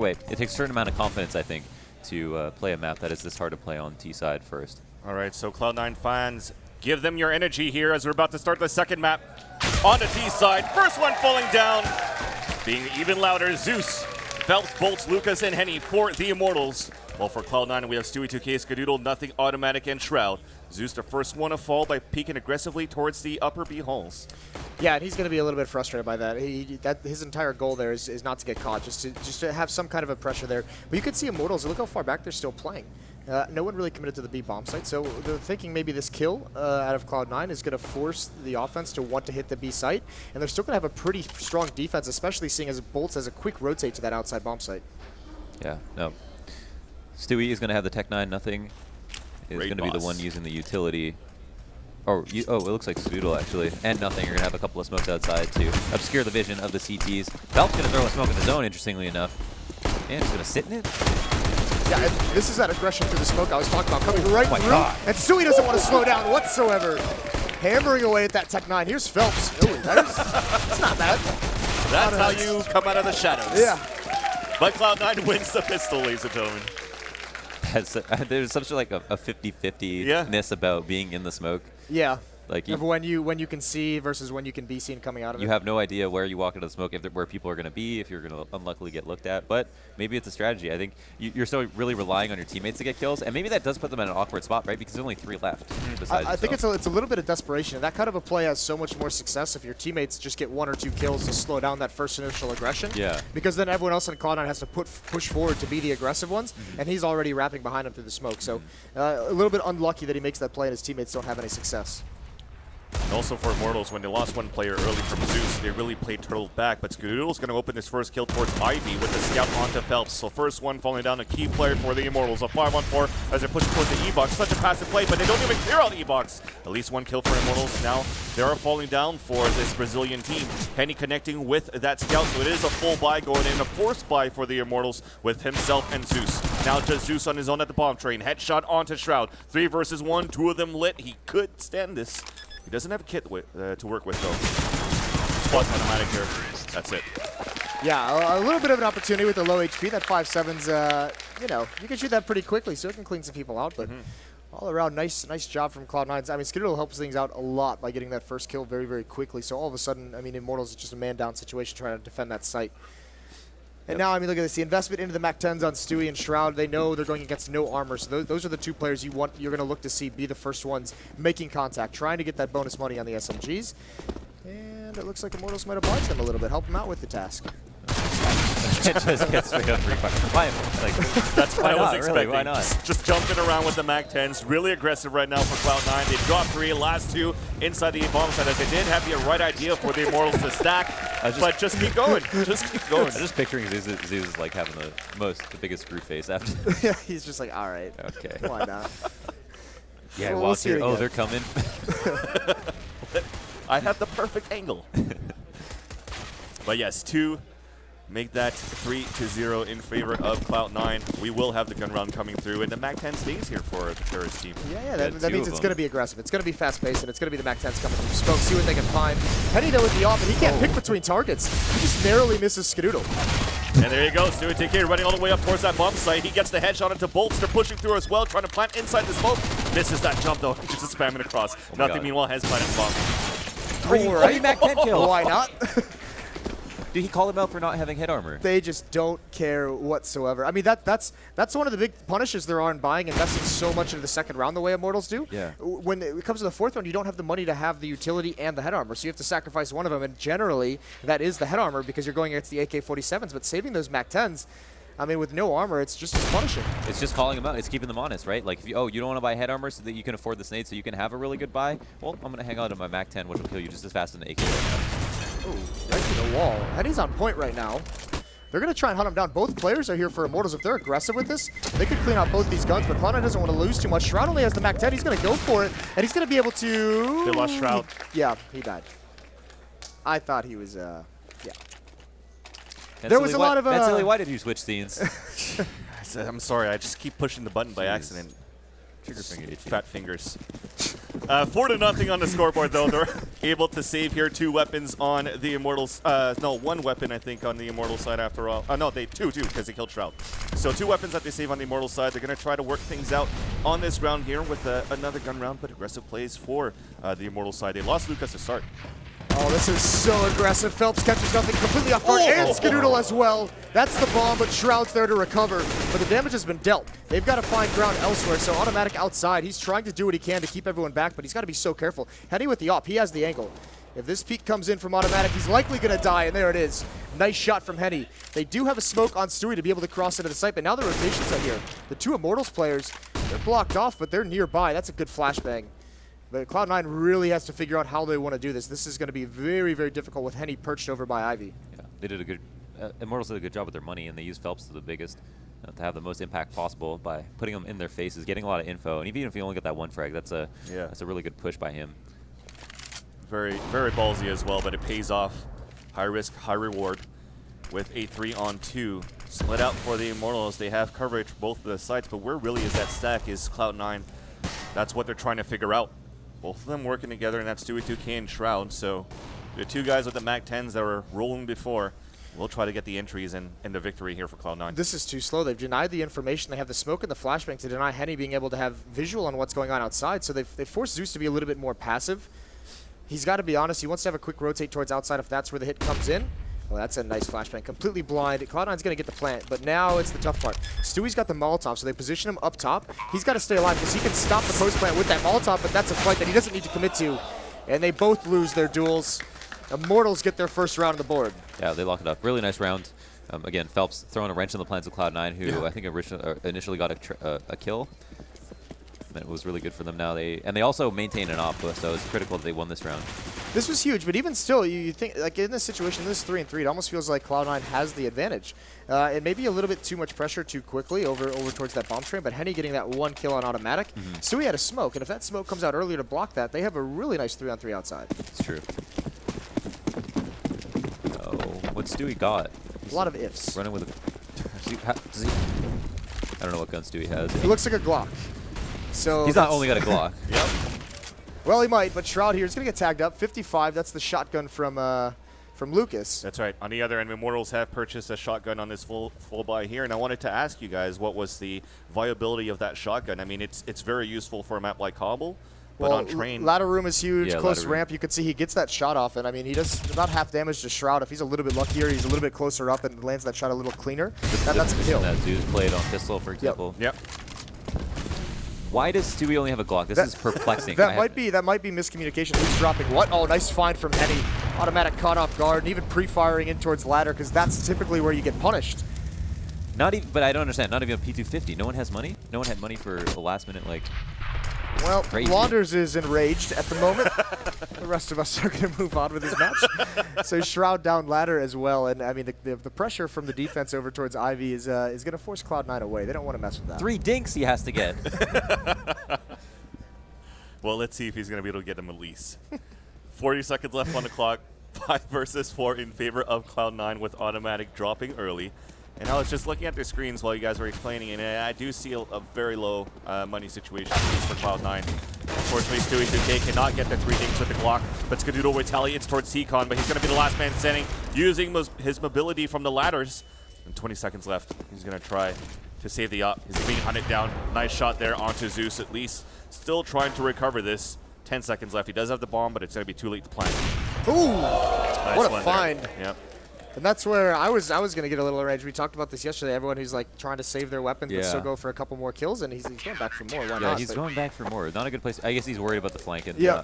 Wait, it takes a certain amount of confidence, I think, to play a map that is this hard to play on T side first. All right, so Cloud9 fans, give them your energy here as we're about to start the second map on the T side. First one falling down, being even louder, Zeus, Phelps, Bolts, Lucas, and Henny for the Immortals. Well, for Cloud9, we have Stewie, 2K, Skadoodle, Nothing, Automatic, and Shroud. Zeus, the first one to fall by peeking aggressively towards the upper B halls. Yeah, and he's going to be a little bit frustrated by that. His entire goal there is not to get caught, just to have some kind of a pressure there. But you can see Immortals, look how far back they're still playing. No one really committed to the B bomb site, so they're thinking maybe this kill out of Cloud9 is going to force the offense to want to hit the B site, and they're still going to have a pretty strong defense, especially seeing as Bolts has a quick rotate to that outside bomb site. Yeah, no. Stewie is going to have the Tech-9, Nothing is going to be the one using the utility. Oh, it looks like Skadoodle actually, and Nothing are going to have a couple of smokes outside to obscure the vision of the CTs. Phelps going to throw a smoke in the zone, interestingly enough. And he's going to sit in it. Yeah, this is that aggression through the smoke I was talking about, coming right through. And Stewie doesn't want to slow down whatsoever. Hammering away at that Tech-9. Here's Phelps. That's not bad. That's how you come out of the shadows. Yeah. But Cloud9 wins the pistol, ladies and gentlemen. There's such like a 50-50-ness about being in the smoke. Yeah. Like of when you can see versus when you can be seen coming out of it. You have no idea where you walk into the smoke, where people are going to be, if you're going to unluckily get looked at. But maybe it's a strategy. I think you're still really relying on your teammates to get kills, and maybe that does put them in an awkward spot, right? Because there's only 3 left. I think it's a little bit of desperation, and that kind of a play has so much more success if your teammates just get 1 or 2 kills to slow down that first initial aggression. Yeah. Because then everyone else on Cloud9 has to push forward to be the aggressive ones, and he's already wrapping behind him through the smoke. So a little bit unlucky that he makes that play and his teammates don't have any success. And also for Immortals, when they lost one player early from Zeus, they really played turtle back. But Skadoodle's going to open his first kill towards Ivy with the scout onto Phelps. So first one falling down, a key player for the Immortals. A 5-on-4 as they push towards the E-box. Such a passive play, but they don't even clear out E-box. At least 1 kill for Immortals. Now they are falling down for this Brazilian team. Henny connecting with that scout, so it is a full buy going in. A forced buy for the Immortals with himself and Zeus. Now just Zeus on his own at the bomb train. Headshot onto Shroud. 3 versus 1, 2 of them lit. He could stand this. He doesn't have a kit to work with, though. Squad's automatic here. That's it. Yeah, a little bit of an opportunity with the low HP. That 5.7's, you know, you can shoot that pretty quickly, so it can clean some people out. But all around, nice job from Cloud9. I mean, Skadoodle helps things out a lot by getting that first kill very, very quickly. So all of a sudden, I mean, Immortals is just a man-down situation trying to defend that site. And now, I mean, look at this. The investment into the Mac-10s on Stewie and Shroud, they know they're going against no armor. So those are the 2 players you're going to look to see be the first ones making contact, trying to get that bonus money on the SMGs. And it looks like Immortals might oblige them a little bit, help them out with the task. Just get straight up 3 fire. Like, that's what I was expecting. Really, why not? Just jumping around with the Mac-10s. Really aggressive right now for Cloud9. They dropped 3, last 2 inside the bomb site as they did have the right idea for the Immortals to stack. But just keep going. Just keep going. I'm just picturing Zeus is like having the biggest screw face after. Yeah, he's just like, all right. Okay. Why not? Yeah, well, oh, they're coming. I have the perfect angle. But yes, 2. Make that 3-0 in favor of Cloud9. We will have the gun round coming through, and the Mac-10 stays here for the Terrorist team. Yeah, that means it's going to be aggressive. It's going to be fast-paced, and it's going to be the Mac-10s coming from smoke, see what they can find. Henny, though, with the off, and he can't pick between targets. He just narrowly misses Skadoodle. And there you go, Stewie TK running all the way up towards that bomb site. He gets the headshot into Bolts. They're pushing through as well, trying to plant inside the smoke. Misses that jump, though. Just spamming across. Nothing, meanwhile, has planted the bomb. 3 Mac-10 kills. Why not? Dude, he called him out for not having head armor. They just don't care whatsoever. I mean, that's one of the big punishes there are in buying and investing so much into the second round the way Immortals do. Yeah. When it comes to the 4th round, you don't have the money to have the utility and the head armor, so you have to sacrifice one of them, and generally that is the head armor because you're going against the AK-47s, but saving those Mac-10s, I mean, with no armor, it's just as punishing. It's just calling them out. It's keeping them honest, right? Like, if you don't want to buy head armor so that you can afford the nade so you can have a really good buy, well, I'm going to hang out on my Mac-10, which will kill you just as fast as an AK right now. Ooh, right to the wall. Henny's on point right now. They're going to try and hunt him down. Both players are here for Immortals. If they're aggressive with this, they could clean out both these guns, but Cloud9 doesn't want to lose too much. Shroud only has the Mac-10. He's going to go for it, and he's going to be able to... They lost Shroud. Yeah, he died. I thought he was, yeah. There was a lot of... Silly, why did you switch scenes? I'm sorry, I just keep pushing the button by accident. Trigger finger itchy. Fat fingers. 4-0 on the scoreboard, though. They're able to save here 2 weapons on the Immortals. No, 1 weapon, I think, on the Immortals side after all. No, two, because they killed Shroud. So 2 weapons that they save on the Immortals side. They're going to try to work things out on this round here with another gun round, but aggressive plays for the Immortals side. They lost Lucas to start. Oh, this is so aggressive. Phelps catches nothing completely off guard, and Skadoodle as well. That's the bomb, but Shroud's there to recover. But the damage has been dealt. They've got to find ground elsewhere, so Automatic outside. He's trying to do what he can to keep everyone back, but he's got to be so careful. Henny with the op, he has the angle. If this peek comes in from Automatic, he's likely going to die, and there it is. Nice shot from Henny. They do have a smoke on Stewie to be able to cross into the site, but now the rotations are here. The 2 Immortals players, they're blocked off, but they're nearby. That's a good flashbang. But Cloud9 really has to figure out how they want to do this. This is going to be very, very difficult with Henny perched over by Ivy. Yeah, they did a good. Immortals did a good job with their money, and they used Phelps to the biggest to have the most impact possible by putting them in their faces, getting a lot of info, and even if you only get that 1 frag, that's a really good push by him. Very, very ballsy as well, but it pays off. High risk, high reward with a 3-on-2. Split out for the Immortals. They have coverage both of the sides, but where really is that stack is Cloud9. That's what they're trying to figure out. Both of them working together, and that's Stewie 2K and Shroud. So the 2 guys with the Mac-10s that were rolling before will try to get the entries and the victory here for Cloud9. This is too slow. They've denied the information. They have the smoke and the flashbang to deny Henny being able to have visual on what's going on outside. So they've forced Zeus to be a little bit more passive. He's got to be honest. He wants to have a quick rotate towards outside if that's where the hit comes in. Well, that's a nice flashbang. Completely blind. Cloud9's going to get the plant, but now it's the tough part. Stewie's got the Molotov, so they position him up top. He's got to stay alive because he can stop the post plant with that Molotov, but that's a fight that he doesn't need to commit to. And they both lose their duels. Immortals get their first round on the board. Yeah, they lock it up. Really nice round. Again, Phelps throwing a wrench in the plans of Cloud9, who I think initially got a kill. That was really good for them now. They also maintain an op, so it's critical that they won this round. This was huge, but even still, you think, like in this situation, this is 3-3, it almost feels like Cloud9 has the advantage. It may be a little bit too much pressure too quickly over towards that bomb train, but Henny getting that 1 kill on Automatic. Stewie had a smoke, and if that smoke comes out earlier to block that, they have a really nice 3-on-3 outside. It's true. Oh, what Stewie got? A lot of ifs. Running with a... I don't know what gun Stewie has. It looks like a Glock. So he's not only got a Glock. Yep. Well, he might, but Shroud here is going to get tagged up. 55, that's the shotgun from Lucas. That's right. On the other end, Immortals have purchased a shotgun on this full buy here, and I wanted to ask you guys what was the viability of that shotgun. I mean, it's very useful for a map like Cobble, but on train... Ladder room is huge, yeah, close ramp. You can see he gets that shot off, and I mean, he does about half damage to Shroud. If he's a little bit luckier, he's a little bit closer up and lands that shot a little cleaner. That's a kill. That Zeus played on pistol, for example. Yep. Why does Stewie only have a Glock? This is perplexing. That might be miscommunication. Who's dropping what? Oh, nice find from Henny. Automatic caught off guard, and even pre-firing in towards ladder, because that's typically where you get punished. Not even, but I don't understand. Not even a P250. No one has money. No one had money for the last minute, like. Well, crazy. Launders is enraged at the moment. The rest of us are going to move on with this match. So Shroud down ladder as well, and I mean the pressure from the defense over towards Ivy is going to force Cloud9 away. They don't want to mess with that. 3 dinks he has to get. Well, let's see if he's going to be able to get him at least. 40 seconds left on the clock. 5 versus 4 in favor of Cloud9 with Automatic dropping early. And I was just looking at the screens while you guys were explaining, and I do see a very low money situation for Cloud9. Unfortunately, Stewie 2K cannot get the 3 dings with the Glock, but Skadoodle retaliates towards Seacon, but he's going to be the last man standing, using his mobility from the ladders. And 20 seconds left. He's going to try to save the op. He's being hunted down. Nice shot there onto Zeus, at least. Still trying to recover this. 10 seconds left. He does have the bomb, but it's going to be too late to plant. Ooh! Nice What a find. Yep. And that's where I was going to get a little enraged. We talked about this yesterday. Everyone who's like trying to save their weapons but still go for a couple more kills, and he's going back for more. Why not? Yeah, he's going back for more. Not a good place. I guess he's worried about the flank. And, yeah.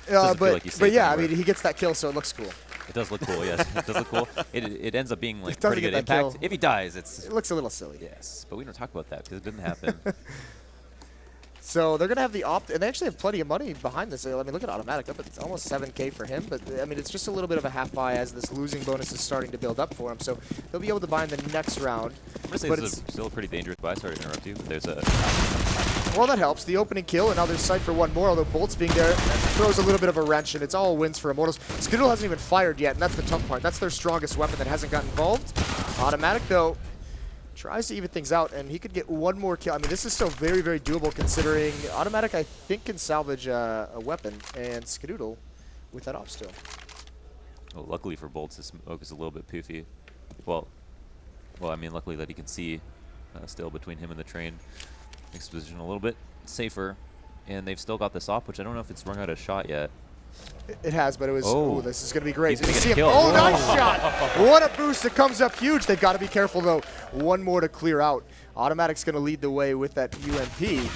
But yeah, I mean, he gets that kill, so it looks cool. It does look cool, yes. It does look cool. It ends up being like doesn't pretty good get that impact. kill. If he dies, It looks a little silly. yes. But we don't talk about that because it didn't happen. So they're going to have the opt, and they actually have plenty of money behind this. I mean, look at Automatic up. It's almost 7K for him, but I mean, it's just a little bit of a half buy as this losing bonus is starting to build up for him. So they'll be able to buy in the next round. I'm going to say this is still a pretty dangerous buy. Sorry to interrupt you. But there's a... Well, that helps. The opening kill, and now there's sight for one more, although Bolt's being there, that throws a little bit of a wrench, and it's all wins for Immortals. Skadoodle hasn't even fired yet, and that's the tough part. That's their strongest weapon that hasn't got involved. Automatic, though, Tries to even things out, and he could get one more kill. I mean, this is still very, very doable considering Automatic, I think, can salvage a weapon, and Skadoodle with that op still. Well, luckily for Bolts, the smoke is a little bit poofy. Well, I mean, luckily that he can see still between him and the train. Makes the position a little bit safer, and they've still got this op, which I don't know if it's rung out a shot yet. It has, but it was. Oh, this is going to be great. He's gonna see get him. killed. Oh, nice shot! What a boost! It comes up huge. They've got to be careful though. One more to clear out. Automatic's going to lead the way with that UMP.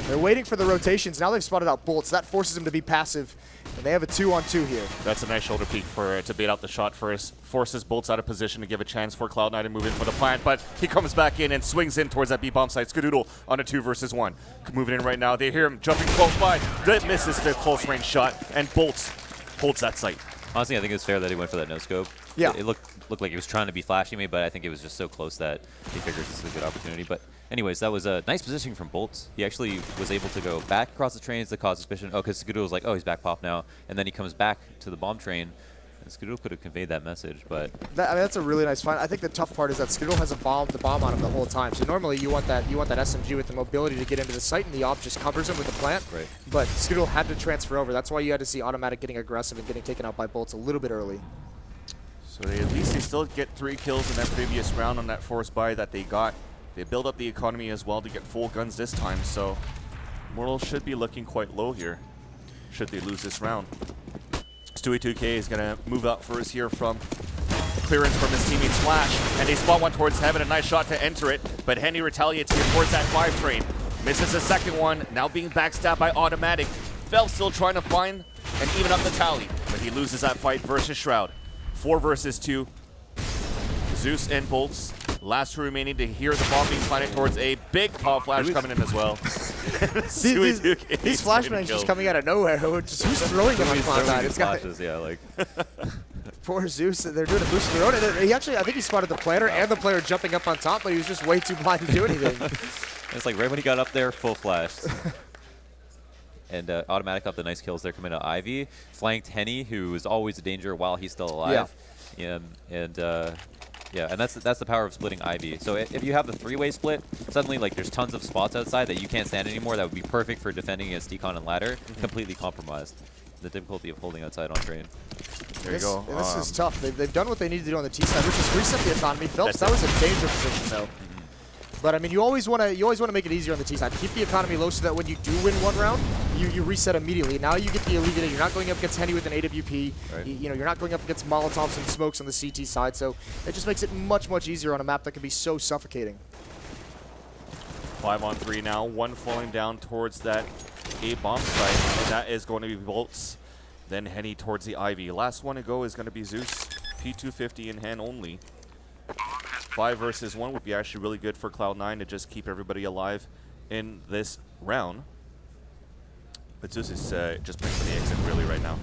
They're waiting for the rotations. Now they've spotted out Bolts. That forces him to be passive, and they have a 2-on-2 here. That's a nice shoulder peek for to bait out the shot first. Forces Bolts out of position to give a chance for Cloud9 to move in for the plant, but he comes back in and swings in towards that B-bomb site. Skadoodle on a 2 versus 1. Moving in right now. They hear him jumping close by. That misses the close range shot, and Bolts holds that site. Honestly, I think it's fair that he went for that no-scope. Yeah. It looked like he was trying to be flashing me, but I think it was just so close that he figured this is a good opportunity. But anyways, that was a nice positioning from Bolts. He actually was able to go back across the trains to cause suspicion. Oh, because Skadoodle was like, oh, he's back pop now. And then he comes back to the bomb train. And Skadoodle could have conveyed that message, but... I mean, that's a really nice find. I think the tough part is that Skadoodle has the bomb on him the whole time. So normally you want that SMG with the mobility to get into the site, and the op just covers him with the plant. Right. But Skadoodle had to transfer over. That's why you had to see Automatic getting aggressive and getting taken out by Bolts a little bit early. So at least they still get 3 kills in that previous round on that force buy that they got. They build up the economy as well to get full guns this time, so Immortals should be looking quite low here should they lose this round. Stewie2K is going to move out first here from clearance from his teammate's flash, and they spot one towards Heaven. A nice shot to enter it, but Henny retaliates here towards that 5 train. Misses the second one, now being backstabbed by Automatic. Fell still trying to find and even up the tally, but he loses that fight versus Shroud. 4 versus 2. Zeus and Bolts. Last 2 remaining to hear the bomb being planted towards A. Big pop flash coming in as well. These flashbangs just coming out of nowhere. Just who's throwing them on Cloud9? It's got flashes, yeah, like... Poor Zeus. They're doing a boost of their own. He actually, I think he spotted the planter and the player jumping up on top, but he was just way too blind to do anything. It's like right when he got up there, full flash. And Automatic got the nice kills there coming to Ivy. Flanked Henny, who is always a danger while he's still alive. Yeah. And that's the power of splitting Ivy. So if you have the 3-way split, suddenly like there's tons of spots outside that you can't stand anymore that would be perfect for defending against Decon and Ladder. Completely compromised. The difficulty of holding outside on train. There you go. This is tough. They've done what they need to do on the T side, which is reset the economy. Phelps, that was a danger position though. But I mean, you always want to make it easier on the T side. Keep the economy low so that when you do win one round, you reset immediately. Now you get the alleviate. You're not going up against Henny with an AWP. Right. You're not going up against Molotovs and smokes on the CT side. So it just makes it much easier on a map that can be so suffocating. 5 on 3 now. 1 falling down towards that A bomb site, and that is going to be Bolts. Then Henny towards the Ivy. Last one to go is going to be Zeus. P250 in hand only. 5 versus 1 would be actually really good for Cloud9 to just keep everybody alive in this round. But Zeus is just playing for the exit really right now.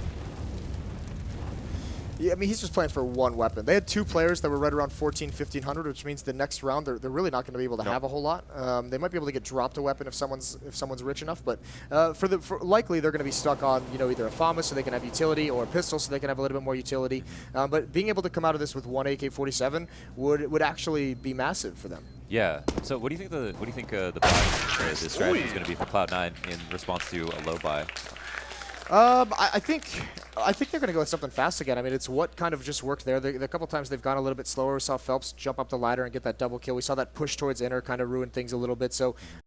Yeah, I mean, he's just playing for one weapon. They had 2 players that were right around 1,1500, which means the next round they're really not going to be able to have a whole lot. They might be able to get dropped a weapon if someone's rich enough, but likely they're going to be stuck on either a FAMA so they can have utility or a pistol so they can have a little bit more utility. But being able to come out of this with 1 AK-47 would actually be massive for them. Yeah. So what do you think the buy, the strategy is going to be for Cloud9 in response to a low buy? I think they're going to go with something fast again. I mean, it's what kind of just worked there. A couple times they've gone a little bit slower. We saw Phelps jump up the ladder and get that double kill. We saw that push towards inner kind of ruin things a little bit. So